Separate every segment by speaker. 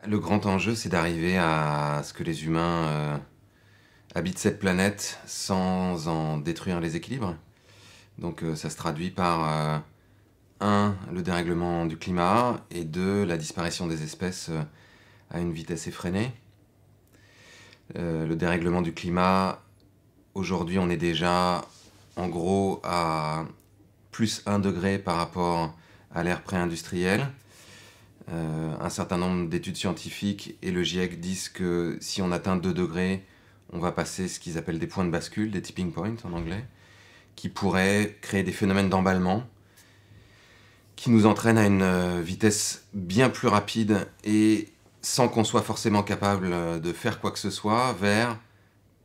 Speaker 1: Le grand enjeu, c'est d'arriver à ce que les humains habitent cette planète sans en détruire les équilibres. Donc ça se traduit par, un, le dérèglement du climat, et deux, la disparition des espèces à une vitesse effrénée. Le dérèglement du climat, aujourd'hui on est déjà en gros à plus 1 degré par rapport à l'ère pré-industrielle. Un certain nombre d'études scientifiques et le GIEC disent que si on atteint 2 degrés, on va passer ce qu'ils appellent des points de bascule, des tipping points en anglais, qui pourraient créer des phénomènes d'emballement qui nous entraînent à une vitesse bien plus rapide et sans qu'on soit forcément capable de faire quoi que ce soit, vers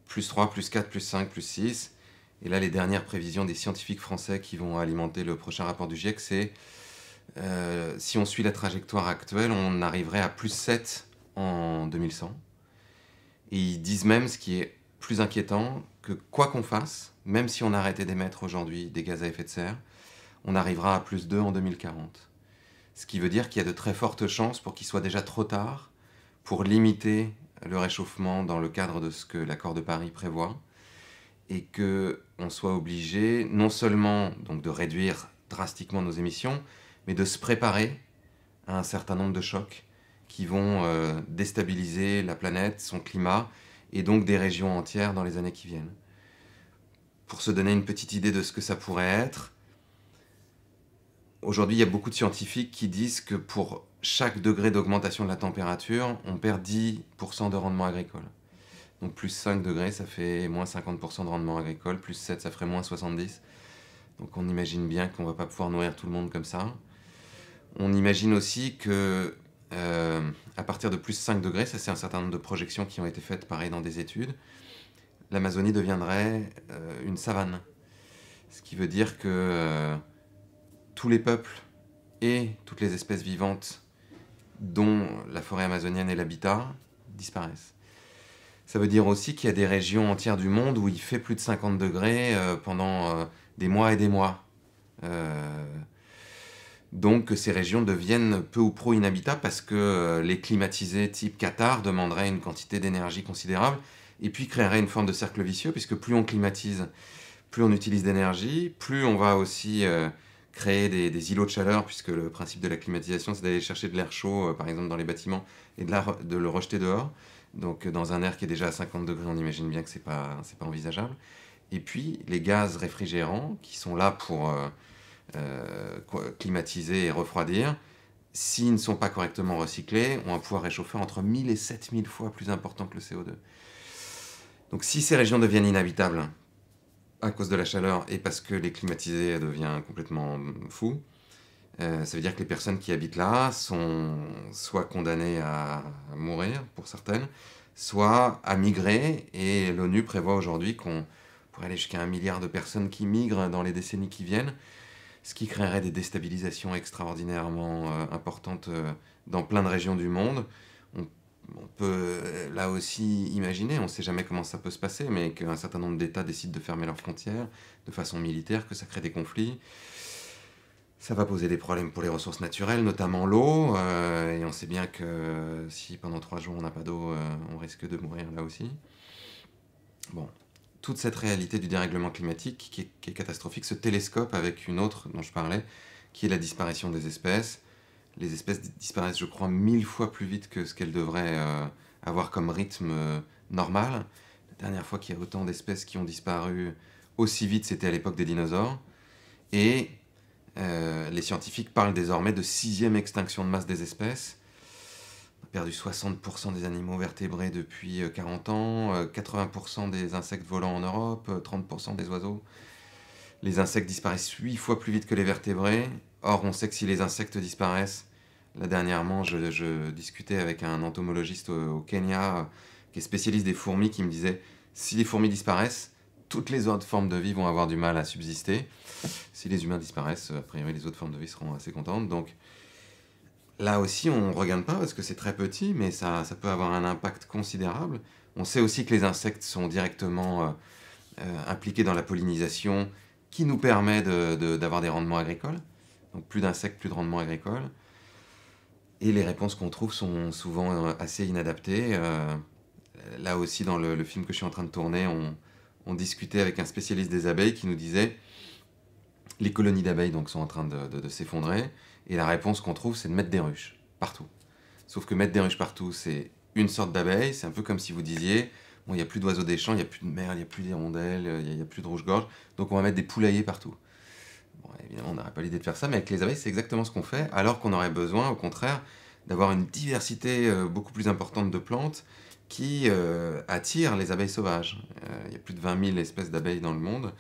Speaker 1: plus 3, plus 4, plus 5, plus 6. Et là, les dernières prévisions des scientifiques français qui vont alimenter le prochain rapport du GIEC, c'est si on suit la trajectoire actuelle, on arriverait à plus 7 en 2100. Et ils disent même, ce qui est plus inquiétant, que quoi qu'on fasse, même si on arrêtait d'émettre aujourd'hui des gaz à effet de serre, on arrivera à plus 2 en 2040. Ce qui veut dire qu'il y a de très fortes chances pour qu'il soit déjà trop tard pour limiter le réchauffement dans le cadre de ce que l'accord de Paris prévoit, et qu'on soit obligé non seulement donc de réduire drastiquement nos émissions, mais de se préparer à un certain nombre de chocs qui vont déstabiliser la planète, son climat, et donc des régions entières dans les années qui viennent. Pour se donner une petite idée de ce que ça pourrait être, aujourd'hui il y a beaucoup de scientifiques qui disent que pour chaque degré d'augmentation de la température, on perd 10% de rendement agricole. Donc plus 5 degrés, ça fait moins 50% de rendement agricole, plus 7, ça ferait moins 70. Donc on imagine bien qu'on ne va pas pouvoir nourrir tout le monde comme ça. On imagine aussi que à partir de plus 5 degrés, ça c'est un certain nombre de projections qui ont été faites pareil dans des études, l'Amazonie deviendrait une savane. Ce qui veut dire que tous les peuples et toutes les espèces vivantes dont la forêt amazonienne est l'habitat disparaissent. Ça veut dire aussi qu'il y a des régions entières du monde où il fait plus de 50 degrés pendant des mois et des mois. Donc ces régions deviennent peu ou prou inhabitables parce que les climatisés type Qatar demanderaient une quantité d'énergie considérable et puis créeraient une forme de cercle vicieux, puisque plus on climatise, plus on utilise d'énergie, plus on va aussi créer des îlots de chaleur, puisque le principe de la climatisation, c'est d'aller chercher de l'air chaud, par exemple dans les bâtiments, et de le rejeter dehors. Donc dans un air qui est déjà à 50 degrés, on imagine bien que c'est pas envisageable. Et puis les gaz réfrigérants, qui sont là pour climatiser et refroidir, s'ils ne sont pas correctement recyclés, ont un pouvoir réchauffeur entre 1000 et 7000 fois plus important que le CO2. Donc si ces régions deviennent inhabitables à cause de la chaleur et parce que les climatisés deviennent complètement fous, ça veut dire que les personnes qui habitent là sont soit condamnées à mourir, pour certaines, soit à migrer, et l'ONU prévoit aujourd'hui qu'on pourrait aller jusqu'à 1 milliard de personnes qui migrent dans les décennies qui viennent, ce qui créerait des déstabilisations extraordinairement importantes dans plein de régions du monde. On peut là aussi imaginer, on ne sait jamais comment ça peut se passer, mais qu'un certain nombre d'États décident de fermer leurs frontières de façon militaire, que ça crée des conflits. Ça va poser des problèmes pour les ressources naturelles, notamment l'eau, et on sait bien que si pendant 3 jours on n'a pas d'eau, on risque de mourir là aussi. Bon, toute cette réalité du dérèglement climatique qui est catastrophique se télescope avec une autre dont je parlais, qui est la disparition des espèces. Les espèces disparaissent, je crois, 1000 fois plus vite que ce qu'elles devraient avoir comme rythme normal. La dernière fois qu'il y a autant d'espèces qui ont disparu aussi vite, c'était à l'époque des dinosaures. Et les scientifiques parlent désormais de 6e extinction de masse des espèces. On a perdu 60% des animaux vertébrés depuis 40 ans, 80% des insectes volants en Europe, 30% des oiseaux. Les insectes disparaissent 8 fois plus vite que les vertébrés. Or, on sait que si les insectes disparaissent, là dernièrement, je discutais avec un entomologiste au Kenya qui est spécialiste des fourmis, qui me disait, si les fourmis disparaissent, toutes les autres formes de vie vont avoir du mal à subsister. Si les humains disparaissent, a priori les autres formes de vie seront assez contentes. Donc là aussi, on ne regarde pas parce que c'est très petit, mais ça peut avoir un impact considérable. On sait aussi que les insectes sont directement impliqués dans la pollinisation, qui nous permet d'avoir des rendements agricoles. Donc plus d'insectes, plus de rendements agricoles. Et les réponses qu'on trouve sont souvent assez inadaptées. Là aussi, dans le film que je suis en train de tourner, on discutait avec un spécialiste des abeilles qui nous disait les colonies d'abeilles donc, sont en train de s'effondrer, et la réponse qu'on trouve, c'est de mettre des ruches partout. Sauf que mettre des ruches partout, c'est une sorte d'abeille, c'est un peu comme si vous disiez, bon, il n'y a plus d'oiseaux des champs, il n'y a plus de merles, il n'y a plus d'hirondelles, il n'y a plus de rouge-gorge, donc on va mettre des poulaillers partout. Bon, évidemment, on n'aurait pas l'idée de faire ça, mais avec les abeilles, c'est exactement ce qu'on fait, alors qu'on aurait besoin, au contraire, d'avoir une diversité beaucoup plus importante de plantes qui attirent les abeilles sauvages. Il y a plus de 20 000 espèces d'abeilles dans le monde,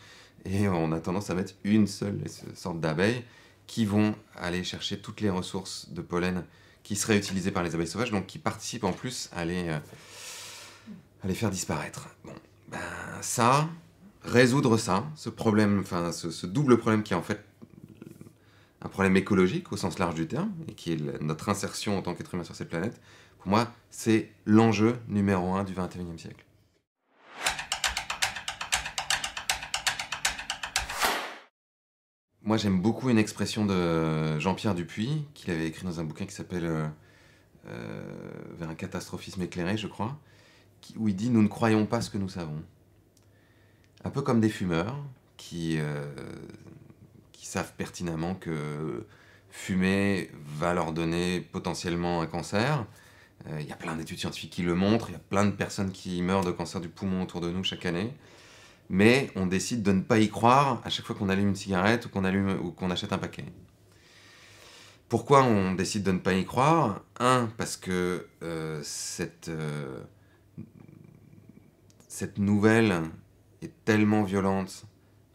Speaker 1: et on a tendance à mettre une seule sorte d'abeilles qui vont aller chercher toutes les ressources de pollen qui seraient utilisées par les abeilles sauvages, donc qui participent en plus à les faire disparaître. Bon, ben ça, résoudre ça, ce problème, enfin ce double problème qui est en fait un problème écologique au sens large du terme, et qui est notre insertion en tant qu'être humain sur cette planète, pour moi, c'est l'enjeu numéro 1 du XXIe siècle. Moi, j'aime beaucoup une expression de Jean-Pierre Dupuy, qu'il avait écrit dans un bouquin qui s'appelle Vers un catastrophisme éclairé, je crois, où il dit « Nous ne croyons pas ce que nous savons ». Un peu comme des fumeurs qui savent pertinemment que fumer va leur donner potentiellement un cancer. Il y a plein d'études scientifiques qui le montrent, il y a plein de personnes qui meurent de cancer du poumon autour de nous chaque année. Mais on décide de ne pas y croire à chaque fois qu'on allume une cigarette ou qu'on achète un paquet. Pourquoi on décide de ne pas y croire ? Parce que cette nouvelle est tellement violente.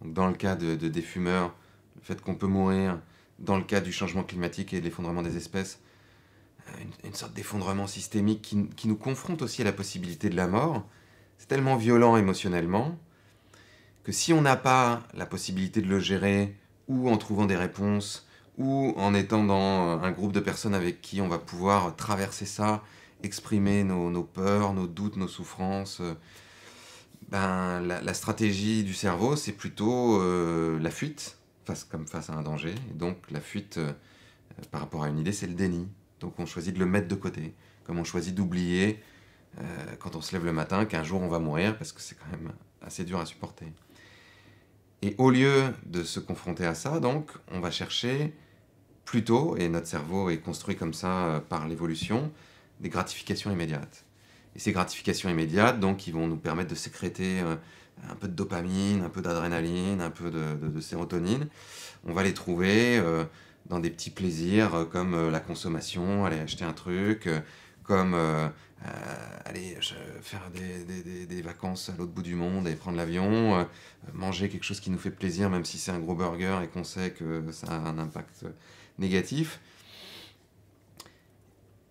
Speaker 1: Donc dans le cas des fumeurs, le fait qu'on peut mourir, dans le cas du changement climatique et de l'effondrement des espèces, une sorte d'effondrement systémique qui nous confronte aussi à la possibilité de la mort. C'est tellement violent émotionnellement que si on n'a pas la possibilité de le gérer, ou en trouvant des réponses, ou en étant dans un groupe de personnes avec qui on va pouvoir traverser ça, exprimer nos peurs, nos doutes, nos souffrances, la stratégie du cerveau, c'est plutôt la fuite, face à un danger. Et donc la fuite, par rapport à une idée, c'est le déni. Donc on choisit de le mettre de côté, comme on choisit d'oublier, quand on se lève le matin, qu'un jour on va mourir, parce que c'est quand même assez dur à supporter. Et au lieu de se confronter à ça, donc, on va chercher plutôt, et notre cerveau est construit comme ça par l'évolution, des gratifications immédiates. Et ces gratifications immédiates, donc, qui vont nous permettre de sécréter un peu de dopamine, un peu d'adrénaline, un peu de sérotonine, on va les trouver dans des petits plaisirs comme la consommation, aller acheter un truc, comme aller faire des vacances à l'autre bout du monde et prendre l'avion, manger quelque chose qui nous fait plaisir, même si c'est un gros burger et qu'on sait que ça a un impact négatif.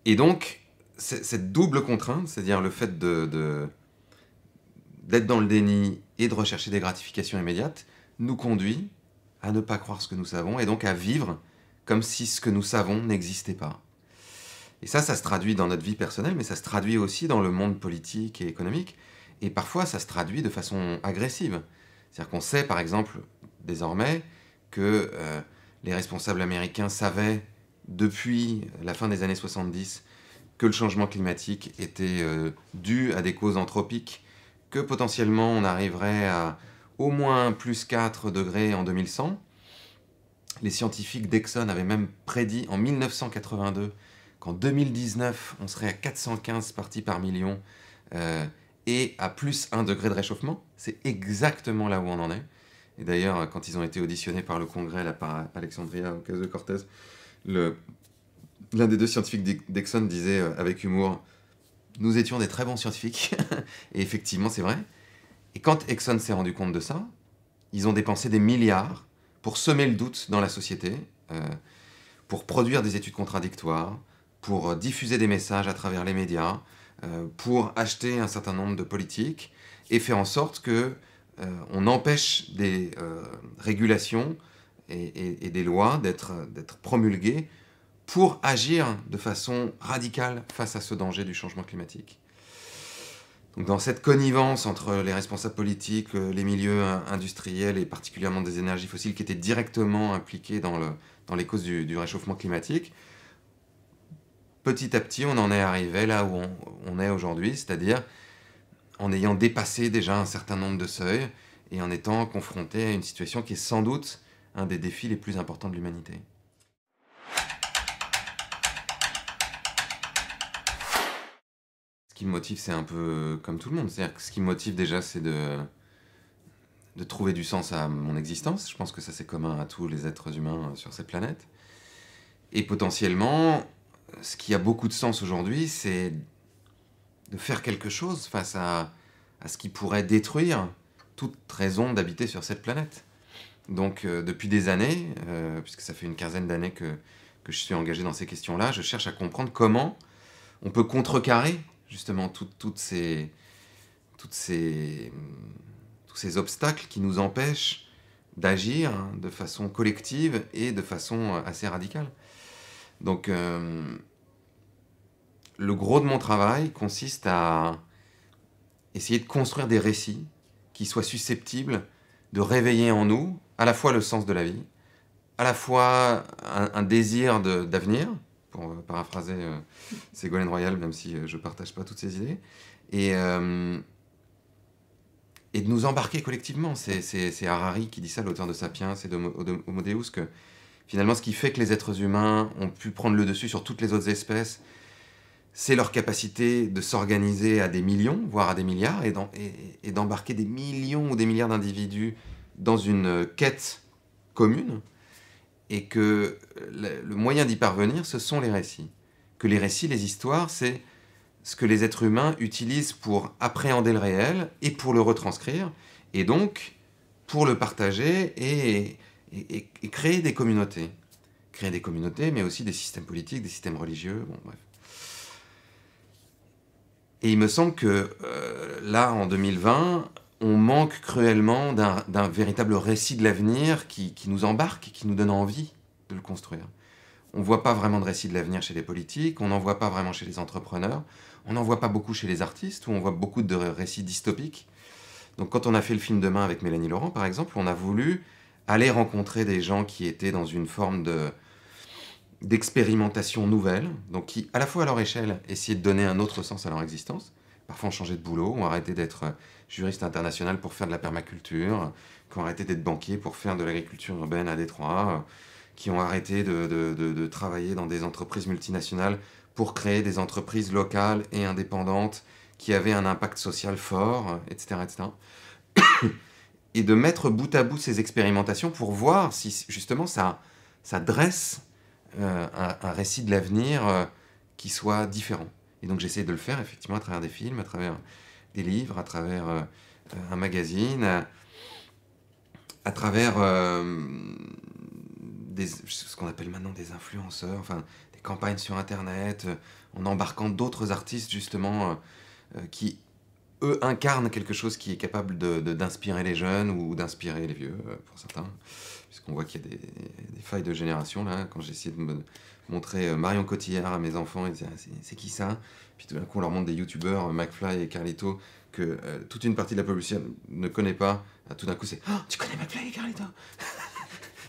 Speaker 1: Et donc, cette double contrainte, c'est-à-dire le fait d'être dans le déni et de rechercher des gratifications immédiates, nous conduit à ne pas croire ce que nous savons et donc à vivre comme si ce que nous savons n'existait pas. Et ça se traduit dans notre vie personnelle, mais ça se traduit aussi dans le monde politique et économique. Et parfois, ça se traduit de façon agressive. C'est-à-dire qu'on sait, par exemple, désormais, que les responsables américains savaient, depuis la fin des années 70, que le changement climatique était dû à des causes anthropiques, que potentiellement on arriverait à au moins plus 4 degrés en 2100. Les scientifiques d'Exxon avaient même prédit en 1982 qu'en 2019, on serait à 415 parties par million et à plus 1 degré de réchauffement. C'est exactement là où on en est. Et d'ailleurs, quand ils ont été auditionnés par le Congrès, là, par Alexandria Ocasio-Cortez, l'un des deux scientifiques d'Exxon disait avec humour « Nous étions des très bons scientifiques. » Et effectivement, c'est vrai. Et quand Exxon s'est rendu compte de ça, ils ont dépensé des milliards pour semer le doute dans la société, pour produire des études contradictoires, pour diffuser des messages à travers les médias, pour acheter un certain nombre de politiques et faire en sorte que on empêche des régulations et des lois d'être promulguées pour agir de façon radicale face à ce danger du changement climatique. Donc dans cette connivence entre les responsables politiques, les milieux industriels et particulièrement des énergies fossiles qui étaient directement impliqués dans les causes du réchauffement climatique, petit à petit, on en est arrivé là où on est aujourd'hui, c'est-à-dire en ayant dépassé déjà un certain nombre de seuils et en étant confronté à une situation qui est sans doute un des défis les plus importants de l'humanité. Ce qui me motive, c'est un peu comme tout le monde. C'est-à-dire que ce qui me motive déjà, c'est de trouver du sens à mon existence. Je pense que ça, c'est commun à tous les êtres humains sur cette planète. Et potentiellement, ce qui a beaucoup de sens aujourd'hui, c'est de faire quelque chose face à ce qui pourrait détruire toute raison d'habiter sur cette planète. Donc, depuis des années, puisque ça fait une quinzaine d'années que je suis engagé dans ces questions-là, je cherche à comprendre comment on peut contrecarrer justement tous ces obstacles qui nous empêchent d'agir de façon collective et de façon assez radicale. Donc, le gros de mon travail consiste à essayer de construire des récits qui soient susceptibles de réveiller en nous à la fois le sens de la vie, à la fois un désir d'avenir, pour paraphraser Ségolène Royal, même si je ne partage pas toutes ses idées, et de nous embarquer collectivement. C'est Harari qui dit ça, l'auteur de Sapiens et d'Homo Deus, que finalement ce qui fait que les êtres humains ont pu prendre le dessus sur toutes les autres espèces, c'est leur capacité de s'organiser à des millions, voire à des milliards, et d'embarquer des millions ou des milliards d'individus dans une quête commune, et que le moyen d'y parvenir, ce sont les récits. Que les récits, les histoires, c'est ce que les êtres humains utilisent pour appréhender le réel et pour le retranscrire, et donc pour le partager et créer des communautés. Créer des communautés, mais aussi des systèmes politiques, des systèmes religieux, bon bref. Et il me semble que là, en 2020, on manque cruellement d'un véritable récit de l'avenir qui nous embarque et qui nous donne envie de le construire. On ne voit pas vraiment de récit de l'avenir chez les politiques, on n'en voit pas vraiment chez les entrepreneurs, on n'en voit pas beaucoup chez les artistes, où on voit beaucoup de récits dystopiques. Donc quand on a fait le film Demain avec Mélanie Laurent, par exemple, on a voulu aller rencontrer des gens qui étaient dans une forme d'expérimentation nouvelle, donc qui, à la fois à leur échelle, essayaient de donner un autre sens à leur existence. Parfois ont changé de boulot, ont arrêté d'être juriste international pour faire de la permaculture, qui ont arrêté d'être banquier pour faire de l'agriculture urbaine à Détroit, qui ont arrêté de travailler dans des entreprises multinationales pour créer des entreprises locales et indépendantes qui avaient un impact social fort, etc., etc. Et de mettre bout à bout ces expérimentations pour voir si justement ça dresse un récit de l'avenir qui soit différent. Et donc j'essaie de le faire effectivement à travers des films, à travers des livres, à travers un magazine, à travers ce qu'on appelle maintenant des influenceurs, enfin des campagnes sur Internet, en embarquant d'autres artistes justement qui, eux, incarnent quelque chose qui est capable d'inspirer les jeunes ou d'inspirer les vieux, pour certains. Puisqu'on voit qu'il y a des failles de génération, là. Quand j'ai essayé de me montrer Marion Cotillard à mes enfants, ils disaient ah, c'est qui ça? Puis tout d'un coup, on leur montre des youtubeurs, McFly et Carlito, que toute une partie de la population ne connaît pas. Tout d'un coup, c'est oh, tu connais McFly et Carlito?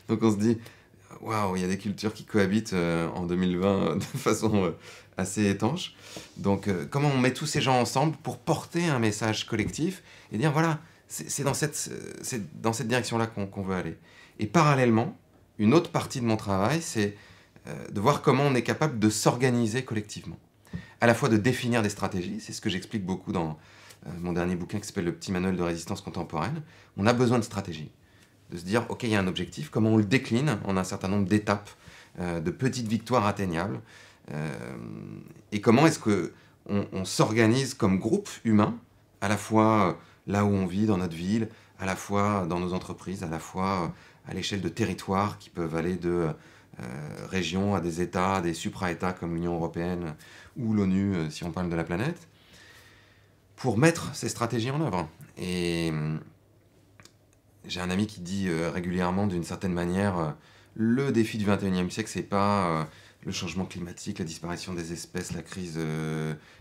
Speaker 1: Donc on se dit waouh, il y a des cultures qui cohabitent en 2020 de façon assez étanche. Donc comment on met tous ces gens ensemble pour porter un message collectif et dire voilà, c'est dans cette direction-là qu'on veut aller. Et parallèlement, une autre partie de mon travail, c'est de voir comment on est capable de s'organiser collectivement. À la fois de définir des stratégies, c'est ce que j'explique beaucoup dans mon dernier bouquin qui s'appelle Le petit manuel de résistance contemporaine. On a besoin de stratégie, de se dire ok, il y a un objectif, comment on le décline en un certain nombre d'étapes, de petites victoires atteignables, et comment est-ce qu'on s'organise comme groupe humain, à la fois là où on vit dans notre ville, à la fois dans nos entreprises, à la fois à l'échelle de territoires qui peuvent aller de régions à des États, à des supra-États comme l'Union européenne ou l'ONU, si on parle de la planète, pour mettre ces stratégies en œuvre. Et j'ai un ami qui dit régulièrement, d'une certaine manière, le défi du 21e siècle, c'est pas le changement climatique, la disparition des espèces, la crise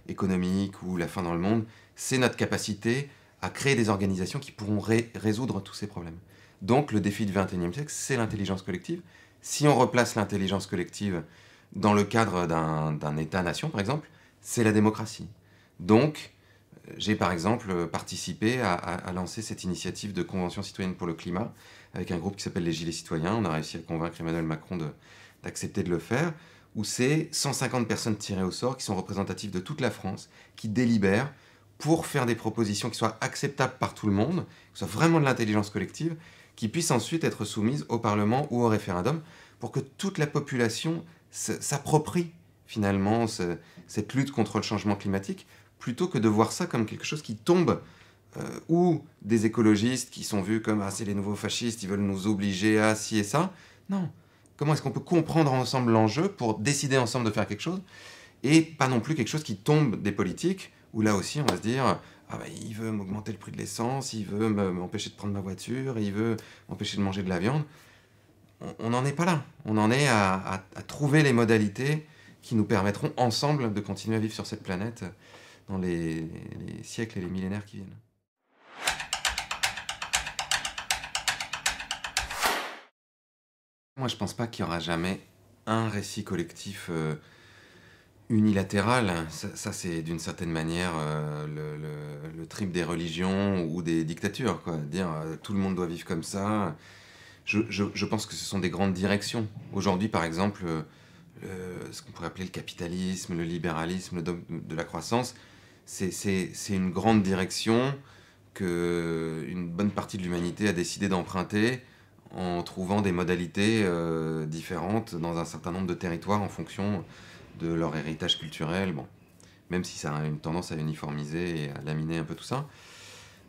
Speaker 1: économique ou la faim dans le monde, c'est notre capacité à créer des organisations qui pourront résoudre tous ces problèmes. Donc le défi du 21e siècle, c'est l'intelligence collective. Si on replace l'intelligence collective dans le cadre d'un État-nation, par exemple, c'est la démocratie. Donc, j'ai par exemple participé à lancer cette initiative de Convention citoyenne pour le climat avec un groupe qui s'appelle les Gilets citoyens. On a réussi à convaincre Emmanuel Macron d'accepter de le faire, où c'est 150 personnes tirées au sort qui sont représentatives de toute la France, qui délibèrent pour faire des propositions qui soient acceptables par tout le monde, qui soient vraiment de l'intelligence collective, qui puissent ensuite être soumises au Parlement ou au référendum, pour que toute la population s'approprie finalement cette lutte contre le changement climatique, plutôt que de voir ça comme quelque chose qui tombe, ou des écologistes qui sont vus comme « ah, c'est les nouveaux fascistes, ils veulent nous obliger à ci et ça ». Non. Comment est-ce qu'on peut comprendre ensemble l'enjeu pour décider ensemble de faire quelque chose, et pas non plus quelque chose qui tombe des politiques, où là aussi on va se dire « ah bah, il veut m'augmenter le prix de l'essence, il veut m'empêcher de prendre ma voiture, il veut m'empêcher de manger de la viande ». On n'en est pas là. On en est à trouver les modalités qui nous permettront ensemble de continuer à vivre sur cette planète dans les siècles et les millénaires qui viennent. Moi, je pense pas qu'il y aura jamais un récit collectif unilatéral. Ça, c'est d'une certaine manière le trip des religions ou des dictatures, quoi. Dire tout le monde doit vivre comme ça. Je pense que ce sont des grandes directions. Aujourd'hui, par exemple, ce qu'on pourrait appeler le capitalisme, le libéralisme, le dogme de la croissance, c'est une grande direction qu'une bonne partie de l'humanité a décidé d'emprunter en trouvant des modalités différentes dans un certain nombre de territoires en fonction de leur héritage culturel, bon, même si ça a une tendance à uniformiser et à laminer un peu tout ça.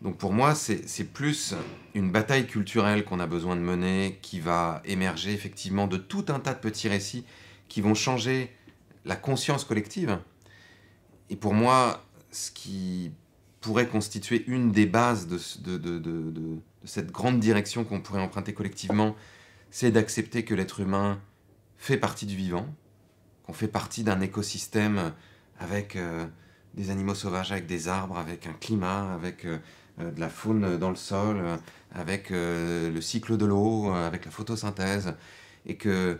Speaker 1: Donc pour moi, c'est plus une bataille culturelle qu'on a besoin de mener, qui va émerger effectivement de tout un tas de petits récits qui vont changer la conscience collective. Et pour moi, ce qui pourrait constituer une des bases de cette grande direction qu'on pourrait emprunter collectivement, c'est d'accepter que l'être humain fait partie du vivant, qu'on fait partie d'un écosystème avec des animaux sauvages, avec des arbres, avec un climat, avec de la faune dans le sol, avec le cycle de l'eau, avec la photosynthèse, et que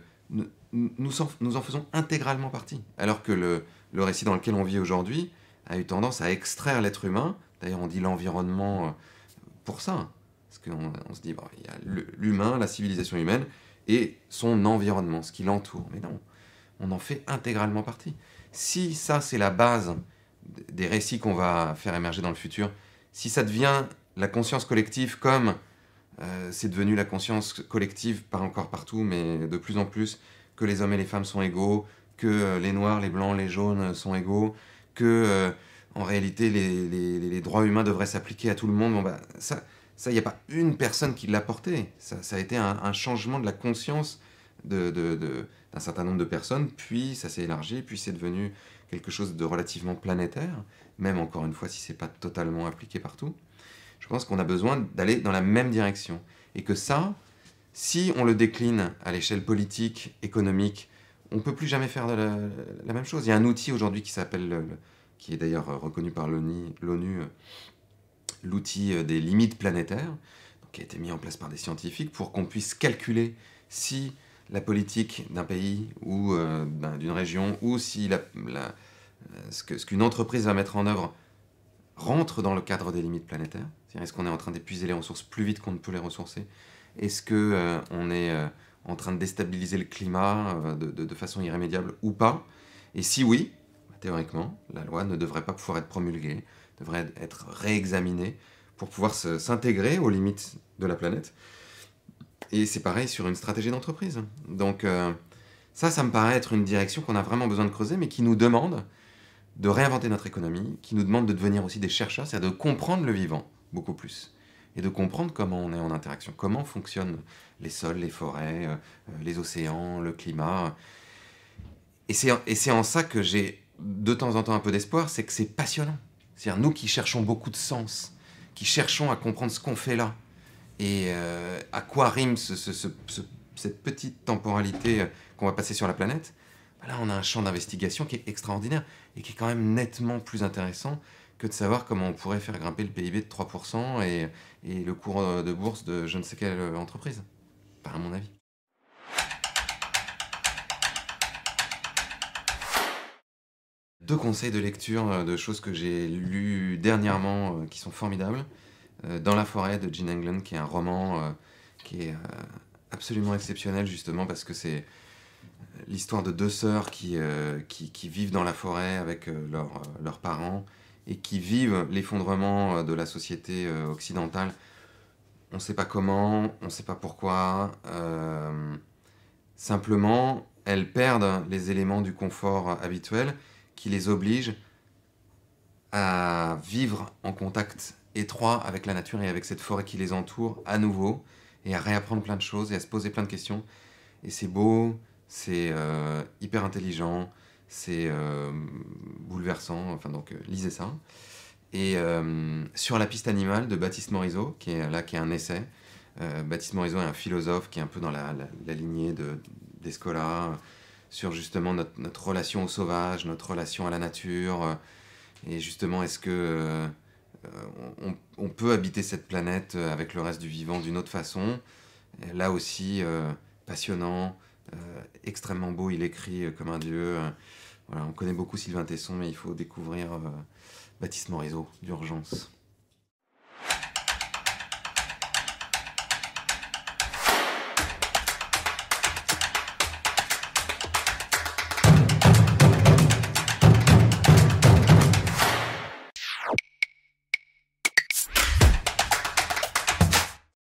Speaker 1: nous en faisons intégralement partie. Alors que le récit dans lequel on vit aujourd'hui a eu tendance à extraire l'être humain. D'ailleurs, on dit l'environnement pour ça. Parce qu'on se dit, bon, il y a l'humain, la civilisation humaine, et son environnement, ce qui l'entoure. Mais non, on en fait intégralement partie. Si ça, c'est la base des récits qu'on va faire émerger dans le futur, si ça devient la conscience collective comme c'est devenu la conscience collective, pas encore partout, mais de plus en plus, que les hommes et les femmes sont égaux, que les noirs, les blancs, les jaunes sont égaux, que en réalité les droits humains devraient s'appliquer à tout le monde, bon, bah, ça, il n'y a pas une personne qui l'a porté. Ça a été un changement de la conscience d'un certain nombre de personnes, puis ça s'est élargi, puis c'est devenu quelque chose de relativement planétaire, même encore une fois si c'est pas totalement appliqué partout. Je pense qu'on a besoin d'aller dans la même direction. Et que ça, si on le décline à l'échelle politique, économique, on ne peut plus jamais faire la même chose. Il y a un outil aujourd'hui qui s'appelle, qui est d'ailleurs reconnu par l'ONU, l'outil des limites planétaires, donc qui a été mis en place par des scientifiques pour qu'on puisse calculer si la politique d'un pays ou d'une région, ou si ce qu'une entreprise va mettre en œuvre rentre dans le cadre des limites planétaires. C'est-à-dire, est-ce qu'on est en train d'épuiser les ressources plus vite qu'on ne peut les ressourcer? Est-ce qu'on est en train de déstabiliser le climat de façon irrémédiable ou pas? Et si oui, théoriquement, la loi ne devrait pas pouvoir être promulguée, devrait être réexaminée pour pouvoir s'intégrer aux limites de la planète. Et c'est pareil sur une stratégie d'entreprise. Donc ça me paraît être une direction qu'on a vraiment besoin de creuser, mais qui nous demande de réinventer notre économie, qui nous demande de devenir aussi des chercheurs, c'est-à-dire de comprendre le vivant beaucoup plus, et de comprendre comment on est en interaction, comment fonctionnent les sols, les forêts, les océans, le climat. Et c'est en ça que j'ai de temps en temps un peu d'espoir, c'est que c'est passionnant. C'est-à-dire nous qui cherchons beaucoup de sens, qui cherchons à comprendre ce qu'on fait là, et à quoi rime cette petite temporalité qu'on va passer sur la planète. Là, on a un champ d'investigation qui est extraordinaire et qui est quand même nettement plus intéressant que de savoir comment on pourrait faire grimper le PIB de 3% et le cours de bourse de je ne sais quelle entreprise, à mon avis. 2 conseils de lecture de choses que j'ai lues dernièrement qui sont formidables. Dans la forêt de Jean Englund, qui est un roman qui est absolument exceptionnel, justement parce que c'est l'histoire de 2 sœurs qui vivent dans la forêt avec leurs parents et qui vivent l'effondrement de la société occidentale. On ne sait pas comment, on ne sait pas pourquoi. Simplement, elles perdent les éléments du confort habituel qui les obligent à vivre en contact étroit avec la nature et avec cette forêt qui les entoure à nouveau, et à réapprendre plein de choses et à se poser plein de questions. Et c'est beau, c'est hyper intelligent, c'est bouleversant, enfin donc lisez ça. Et Sur la piste animale de Baptiste Morisot, qui est un essai. Baptiste Morisot est un philosophe qui est un peu dans la lignée d'Escola, sur justement notre relation au sauvage, notre relation à la nature, et justement est-ce que on peut habiter cette planète avec le reste du vivant d'une autre façon. Et là aussi, passionnant, extrêmement beau, il écrit comme un dieu. Voilà, on connaît beaucoup Sylvain Tesson, mais il faut découvrir Baptiste Morisot, d'urgence.